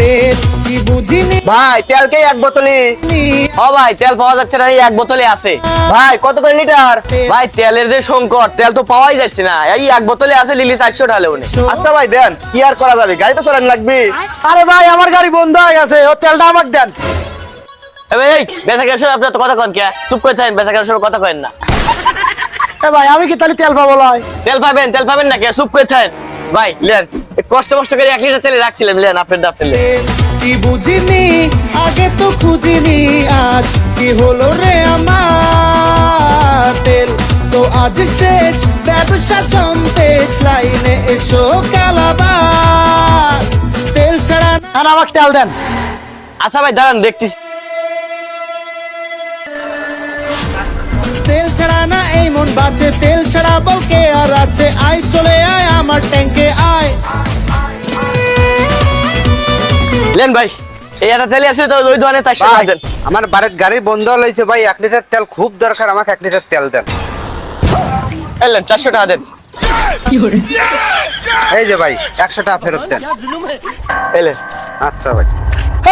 তেল কি বুঝিনি ভাই তেল কে এক বোতলই ও ভাই তেল পাওয়া যাচ্ছে না এক বোতলে আছে ভাই কত করে লিটার ভাই তেলের যে সংকট তেল তো পাওয়াই যাচ্ছে না এই এক বোতলে আছে লিলি 400 ঢালে উনি আচ্ছা ভাই দেন কি আর করা যাবে গাড়ি তো চালান লাগবে আরে ভাই আমার গাড়ি বন্ধ হয়ে গেছে ও তেলটা আমাকে দেন এই বেচা কেনার সময় আপনি তো কথা কন কে চুপ করে থাকেন বেচা কেনার সময় কথা কইেন না এ ভাই আমি কি তাহলে তেল পাবো লয় তেল পাবেন না কে চুপ করে থাকেন ভাই লেন কষ্ট করে 1 লিটার তেল রাখছিলাম লেন আপনার দাপ তেল কি বুঝিনি আগে তো খুঁজিনি আজ কি হলো রে আমার তেল তো আজ শেষ ব্যবসা জম্পেশ লাইনে এসো কালাবার তেল ছাড়া আর আমাকে তেল দেন আচ্ছা ভাই দাঁড়ান দেখতেছি তেল ছাড়া না এই মন বাঁচে তেল ছাড়া বলকে আর আছে আয় চলে আয় আমার ট্যাঙ্কে আয় লেন ভাই এই একটা তেল আছে তো ওই দোকানে 400 টাকা দেন আমার বাড়ির গাড়ি বন্ধ হইছে ভাই 1 লিটার তেল খুব দরকার আমাকে 1 লিটার তেল দেন এলেন 400 টাকা দেন এই যে ভাই 100 টাকা ফেরত দেন এলেন আচ্ছা ভাই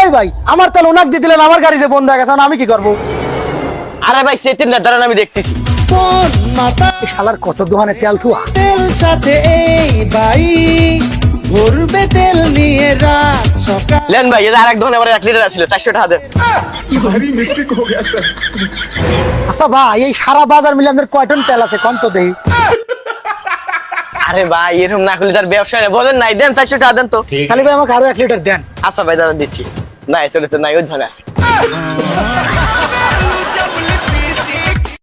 এই ভাই আমার তেল ওনাকে দিয়ে দিলেন আমার গাড়িতে বন্ধ হয়ে গেছে এখন আমি কি করবো আরে ভাই সেদিন না দাঁড়ান আমি দেখতেছি কোন মাথা এই শালার কত দোকানে তেল থুয়া তেল সাথে এই বাই ভরবে তেল নিয়ে রাত সকাল লেন ভাই এই আরেক দোকানে আমার 1 লিটার ছিল 400 টাকা দেন আচ্ছা ভাই এই সারা বাজার মিলে আমাদের কয় টন তেল আছে কোন তো দেই আরে ভাই এরকম না করলে তার ব্যবসা নেই বলেন নাই দেন 400 টাকা দেন তো তাহলে ভাই আমাকে আরো 1 লিটার দেন আচ্ছা ভাই দাদা দিচ্ছি নাই চলে তো নাই ওই ধরে আছে